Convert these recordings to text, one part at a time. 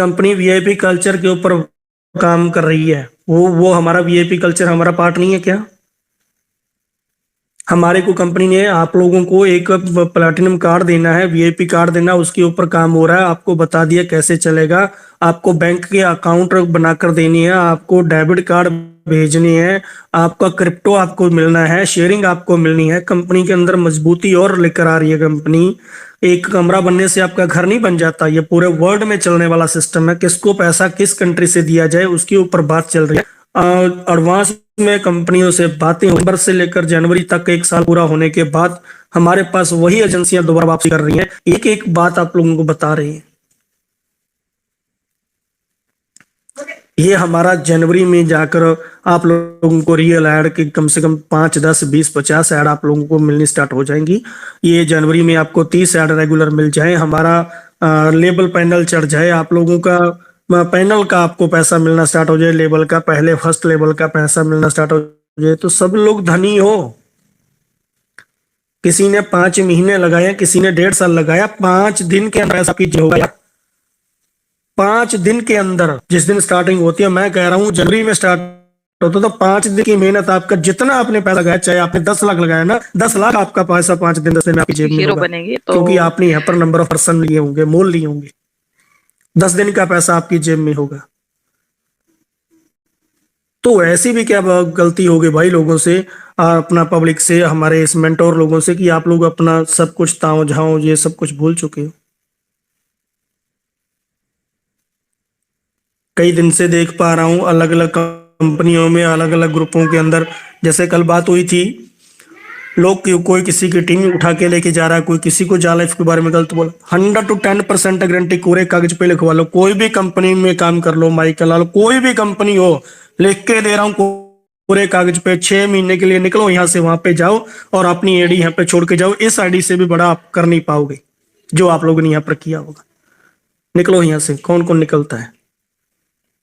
Company VIP culture के ऊपर काम कर रही है। वो हमारा वीआईपी कल्चर हमारा पार्ट नहीं है क्या? हमारे को कंपनी ने आप लोगों को एक प्लैटिनम कार्ड देना है, वीआईपी कार्ड देना है, उसके ऊपर काम हो रहा है। आपको बता दिया कैसे चलेगा। आपको बैंक के अकाउंट बनाकर देनी है, आपको डेबिट कार्ड भेजनी है, आपका क्रिप्टो आपको मिलना है, शेयरिंग आपको मिलनी है। कंपनी के अंदर मजबूती और लेकर आ रही है कंपनी। एक कमरा बनने से आपका घर नहीं बन जाता। ये पूरे वर्ल्ड में चलने वाला सिस्टम है। किसको पैसा किस कंट्री से दिया जाए उसके ऊपर बात चल रही है। एडवांस में कंपनियों से बातें नवंबर से लेकर जनवरी तक, एक साल पूरा होने के बाद हमारे पास वही एजेंसियां दोबारा वापसी कर रही हैं, एक एक बात आप लोगों को बता रही हैं। ये हमारा जनवरी में जाकर आप लोगों को रियल ऐड की कम से कम 5, 10, 20, 50 ऐड आप लोगों को मिलनी स्टार्ट हो जाएंगी। ये जनवरी में आपको 30 ऐड रेगुलर मिल जाए, हमारा लेबल पैनल चढ़ जाए, आप लोगों का पैनल का आपको पैसा मिलना स्टार्ट हो जाए, लेवल का पहले फर्स्ट लेवल का पैसा मिलना स्टार्ट हो जाए, तो सब लोग धनी हो। किसी ने 5 महीने लगाए, किसी ने 1.5 साल लगाया, 5 दिन के अंदर पैसा की होगा। 5 दिन के अंदर, जिस दिन स्टार्टिंग होती है, मैं कह रहा हूं जनवरी में स्टार्ट होता तो 5 दिन की मेहनत आपका जितना आपने पैसा लगाया, चाहे आपने 10 लाख लगाया ना, 10 लाख आपका पैसा 5 दिन 10 दिन में आपकी जेब में होगा। क्योंकि आपने यहाँ पर नंबर ऑफ पर्सन लिए होंगे, मोल लिए होंगे। 10 दिन का पैसा आपकी जेब में होगा। तो ऐसी भी क्या गलती होगी भाई लोगों से, अपना पब्लिक से, हमारे इस मेंटोर लोगों से, कि आप लोग अपना सब कुछ ताओ झाओ ये सब कुछ भूल चुके हो। कई दिन से देख पा रहा हूं अलग अलग कंपनियों में, अलग अलग ग्रुपों के अंदर, जैसे कल बात हुई थी, लोग कोई किसी की टीम उठा के लेके जा रहा है, कोई किसी को जा लाइफ के बारे में गलत बोला। 100 to 10% गारंटी कोरे कागज पे लिखवा लो, कोई भी कंपनी में काम कर लो, माइकल लाल, कोई भी कंपनी हो, लिख के दे रहा हूँ पूरे कागज पे, 6 महीने के लिए निकलो यहाँ से, वहां पे जाओ और अपनी आईडी यहाँ पे छोड़ के जाओ। इस आईडी से भी बड़ा आप कर नहीं पाओगे जो आप लोगों ने यहाँ पर किया होगा। निकलो यहाँ से। कौन कौन निकलता है?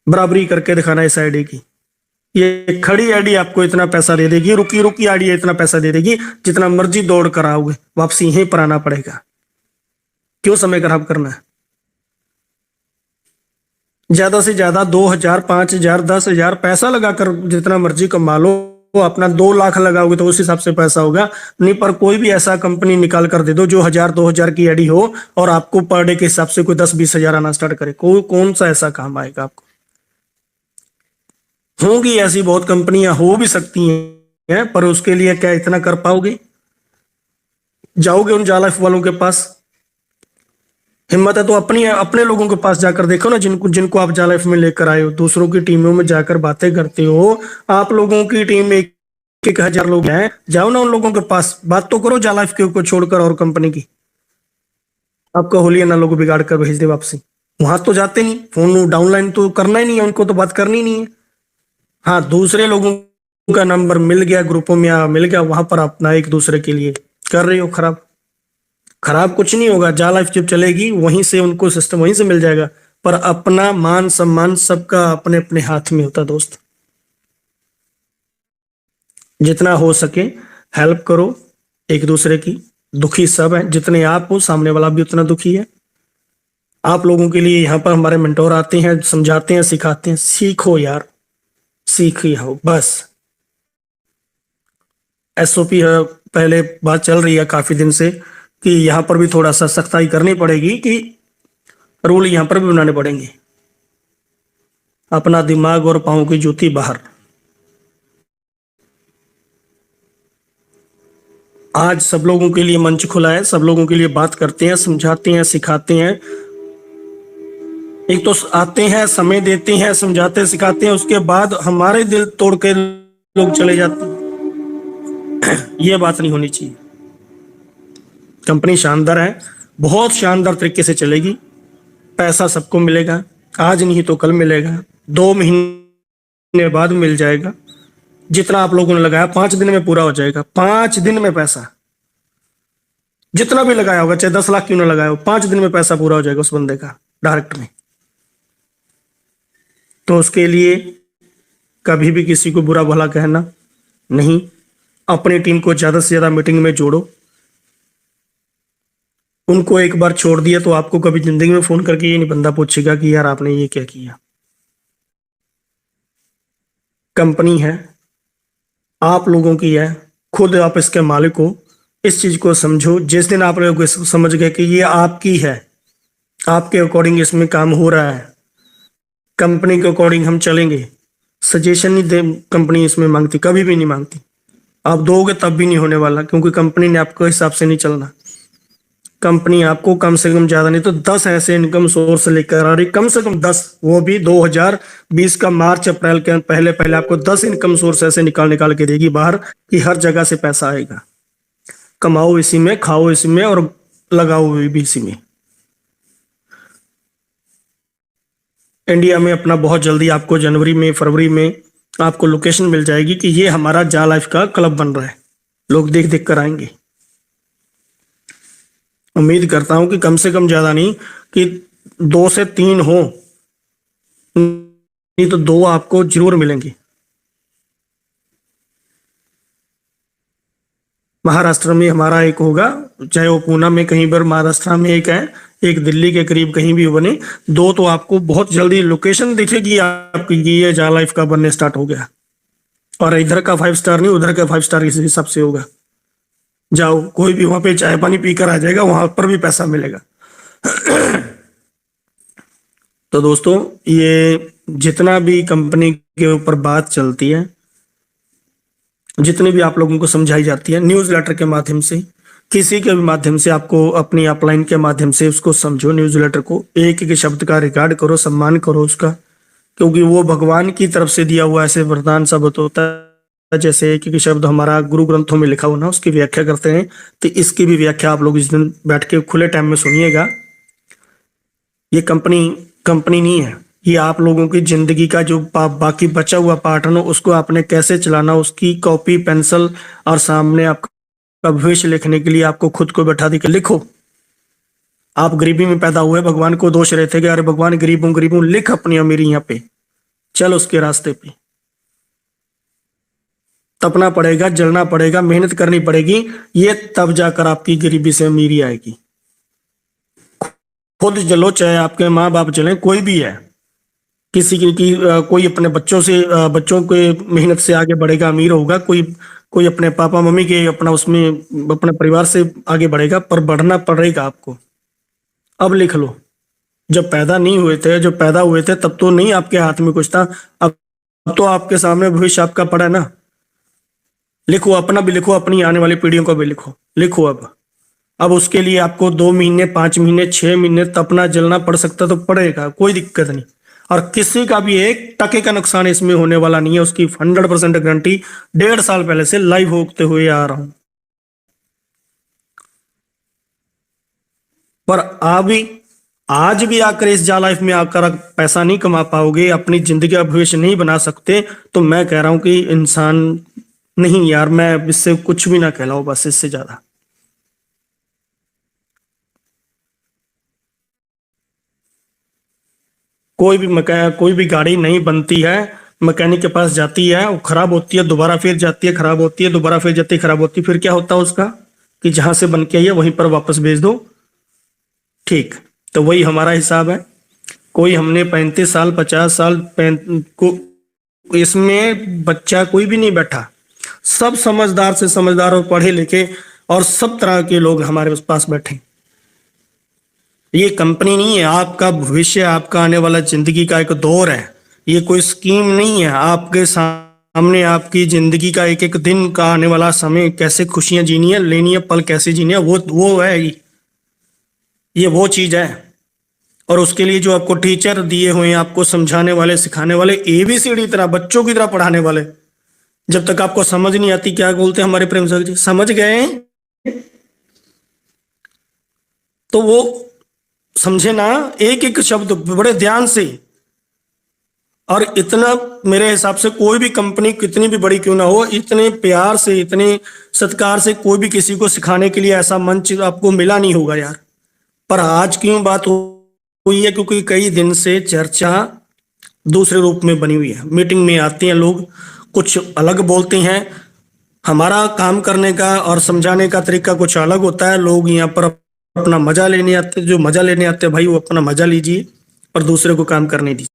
बराबरी करके दिखाना इस आईडी की। ये खड़ी आईडी आपको इतना पैसा दे देगी, रुकी रुकी आईडी इतना पैसा दे देगी, जितना मर्जी दौड़ कर आओगे वापसी यहीं पर आना पड़ेगा। क्यों समय खराब करना है? ज्यादा से ज्यादा 2,000, 5,000, 10,000 पैसा लगाकर जितना मर्जी कमा लो। अपना 2 लाख लगाओगे तो उस हिसाब से पैसा होगा। नहीं पर कोई भी ऐसा कंपनी निकाल कर दे दो जो 1,000, 2,000 की आईडी हो और आपको पर डे के हिसाब से कोई 10, 20,000 आना स्टार्ट करे। कौन सा ऐसा काम आएगा आपको? होंगी ऐसी बहुत कंपनियां, हो भी सकती हैं, पर उसके लिए क्या इतना कर पाओगे? जाओगे उन जालाफ वालों के पास? हिम्मत है तो अपने लोगों के पास जाकर देखो ना, जिनको जिनको आप जालाफ में लेकर आए हो। दूसरों की टीमों में जाकर बातें करते हो। आप लोगों की टीम में 1,000 लोग हैं, जाओ ना उन लोगों के पास, बात तो करो जालाफ के ऊपर छोड़कर और कंपनी की। आपका होलिया ना लोग बिगाड़ कर भेज दे वापसी। वहां तो जाते नहीं, फोन डाउनलाइन तो करना ही नहीं है, उनको तो बात करनी नहीं है। हाँ, दूसरे लोगों का नंबर मिल गया, ग्रुपों में मिल गया, वहां पर अपना एक दूसरे के लिए कर रही हो खराब। खराब कुछ नहीं होगा, जा लाइफ जब चलेगी वहीं से उनको सिस्टम वहीं से मिल जाएगा। पर अपना मान सम्मान सबका अपने अपने हाथ में होता दोस्त। जितना हो सके हेल्प करो एक दूसरे की। दुखी सब है, जितने आप हो सामने वाला भी उतना दुखी है। आप लोगों के लिए यहाँ पर हमारे मेंटोर आते हैं, समझाते हैं, सिखाते हैं। सीखो यार, सीख ही हो बस। एसओपी है, पहले बात चल रही है काफी दिन से कि यहाँ पर भी थोड़ा सा सख्ताई करनी पड़ेगी, कि रूल यहाँ पर भी बनाने पड़ेंगे। अपना दिमाग और पांव की जूती बाहर। आज सब लोगों के लिए मंच खुला है, सब लोगों के लिए बात करते हैं, समझाते हैं, सिखाते हैं। एक तो आते हैं, समय देते हैं, समझाते सिखाते हैं, उसके बाद हमारे दिल तोड़ के लोग चले जाते हैं। ये बात नहीं होनी चाहिए। कंपनी शानदार है, बहुत शानदार तरीके से चलेगी। पैसा सबको मिलेगा, आज नहीं तो कल मिलेगा, 2 महीने बाद मिल जाएगा। जितना आप लोगों ने लगाया 5 दिन में पूरा हो जाएगा। 5 दिन में पैसा जितना भी लगाया होगा, चाहे 10 लाख क्यों ना लगाया हो, 5 दिन में पैसा पूरा हो जाएगा उस बंदे का डायरेक्ट में। तो उसके लिए कभी भी किसी को बुरा भला कहना नहीं। अपनी टीम को ज्यादा से ज्यादा मीटिंग में जोड़ो। उनको एक बार छोड़ दिया तो आपको कभी जिंदगी में फोन करके ये नहीं बंदा पूछेगा कि यार आपने ये क्या किया। कंपनी है, आप लोगों की है, खुद आप इसके मालिक हो। इस चीज को समझो। जिस दिन आप लोग समझ गए कि ये आपकी है, आपके अकॉर्डिंग इसमें काम हो रहा है, कंपनी के अकॉर्डिंग हम चलेंगे, सजेशन नहीं दे कंपनी इसमें मांगती, कभी भी नहीं मांगती। आप दोगे तब भी नहीं होने वाला, क्योंकि कंपनी ने आपके हिसाब से नहीं चलना। कंपनी आपको कम से कम ज्यादा नहीं तो 10 ऐसे इनकम सोर्स लेकर आ रही, कम से कम 10, वो भी 2020 का मार्च अप्रैल के पहले पहले आपको 10 इनकम सोर्स ऐसे निकाल निकाल के देगी बाहर कि हर जगह से पैसा आएगा। कमाओ इसी में, खाओ इसी में और लगाओ भी इसी में। इंडिया में अपना बहुत जल्दी आपको जनवरी में फरवरी में आपको लोकेशन मिल जाएगी कि ये हमारा जा लाइफ का क्लब बन रहा है। लोग देख देख कर आएंगे। उम्मीद करता हूं कि कम से कम ज्यादा नहीं कि 2 से 3 हो, नहीं तो 2 आपको जरूर मिलेंगे। महाराष्ट्र में हमारा एक होगा, चाहे वो पूना में कहीं पर, महाराष्ट्र में एक है, एक दिल्ली के करीब कहीं भी बने। 2 तो आपको बहुत जल्दी लोकेशन दिखेगी आपकी, ये जा लाइफ का बनने स्टार्ट हो गया। और इधर का 5 स्टार नहीं, उधर का 5 स्टार इस हिसाब से होगा। जाओ, कोई भी वहां पे चाय पानी पीकर आ जाएगा, वहां पर भी पैसा मिलेगा। तो दोस्तों, ये जितना भी कंपनी के ऊपर बात चलती है, जितनी भी आप लोगों को समझाई जाती है न्यूज लेटर के माध्यम से, किसी के भी माध्यम से, आपको अपनी अपलाइन के माध्यम से उसको समझो। न्यूज लेटर को एक एक शब्द का रिकॉर्ड करो, सम्मान करो उसका, क्योंकि वो भगवान की तरफ से दिया हुआ ऐसे वरदान शब्द होता है। जैसे एक एक शब्द हमारा गुरु ग्रंथों में लिखा हुआ ना, उसकी व्याख्या करते हैं, तो इसकी भी व्याख्या आप लोग इस दिन बैठ के खुले टाइम में सुनिएगा। ये कंपनी कंपनी नहीं है, ये आप लोगों की जिंदगी का जो बाकी बचा हुआ पार्ट है ना, उसको आपने कैसे चलाना, उसकी कॉपी पेंसिल और सामने आपका भविष्य लिखने के लिए आपको खुद को बैठा दी के लिखो। आप गरीबी में पैदा हुए, भगवान को दोष रहते कि अरे भगवान गरीब हूं, लिख अपनी अमीरी यहाँ पे, चल उसके रास्ते पे। तपना पड़ेगा, जलना पड़ेगा, मेहनत करनी पड़ेगी, ये तब जाकर आपकी गरीबी से अमीरी आएगी। खुद जलो, चाहे आपके माँ बाप चले, कोई भी है, किसी की कोई अपने बच्चों के मेहनत से आगे बढ़ेगा, अमीर होगा। कोई अपने पापा मम्मी के अपना उसमें अपने परिवार से आगे बढ़ेगा, पर बढ़ना पड़ेगा आपको। अब लिख लो, जब पैदा नहीं हुए थे, जब पैदा हुए थे तब तो नहीं आपके हाथ में कुछ था। अब तो आपके सामने भविष्य आपका पड़ा है ना। लिखो, अपना भी लिखो, अपनी आने वाली पीढ़ियों का भी लिखो। लिखो अब उसके लिए आपको 2 महीने, 5 महीने, 6 महीने तपना जलना पड़ सकता तो पड़ेगा, कोई दिक्कत नहीं। और किसी का भी 1 टके का नुकसान इसमें होने वाला नहीं है, उसकी 100% गारंटी 1.5 साल पहले से लाइव होते हुए आ रहा हूं। पर आज भी आकर इस जा लाइफ में आकर पैसा नहीं कमा पाओगे, अपनी जिंदगी का भविष्य नहीं बना सकते, तो मैं कह रहा हूं कि इंसान नहीं यार, मैं इससे कुछ भी ना कहलाऊं, बस इससे ज्यादा। कोई भी गाड़ी नहीं बनती है, मैकेनिक के पास जाती है, वो खराब होती है, दोबारा फिर जाती है, खराब होती है, दोबारा फिर जाती है, खराब होती है, फिर क्या होता है उसका कि जहां से बन के आई है वहीं पर वापस भेज दो। ठीक, तो वही हमारा हिसाब है। कोई हमने 35 साल 50 साल को इसमें बच्चा कोई भी नहीं बैठा, सब समझदार से समझदार और पढ़े लिखे और सब तरह के लोग हमारे पास बैठे। ये कंपनी नहीं है, आपका भविष्य, आपका आने वाला जिंदगी का एक दौर है। ये कोई स्कीम नहीं है, आपके सामने आपकी जिंदगी का एक एक दिन का आने वाला समय, कैसे खुशियां जीनी है, लेनी है, पल कैसे जीनी है, वो है ये वो चीज है। और उसके लिए जो आपको टीचर दिए हुए हैं, आपको समझाने वाले, सिखाने वाले, ABCD तरह बच्चों की तरह पढ़ाने वाले, जब तक आपको समझ नहीं आती, क्या बोलते हैं हमारे प्रेम सर जी, समझ गए तो वो समझे ना एक एक शब्द बड़े ध्यान से। और इतना मेरे हिसाब से कोई भी कंपनी कितनी भी बड़ी क्यों ना हो, इतने प्यार से, इतने सत्कार से कोई भी किसी को सिखाने के लिए ऐसा मंच आपको मिला नहीं होगा यार। पर आज क्यों बात हुई है, क्योंकि कई दिन से चर्चा दूसरे रूप में बनी हुई है। मीटिंग में आते हैं लोग, कुछ अलग बोलते हैं, हमारा काम करने का और समझाने का तरीका कुछ अलग होता है। लोग यहाँ पर अपना मजा लेने आते, जो मजा लेने आते हैं भाई वो अपना मजा लीजिए और दूसरे को काम करने दीजिए।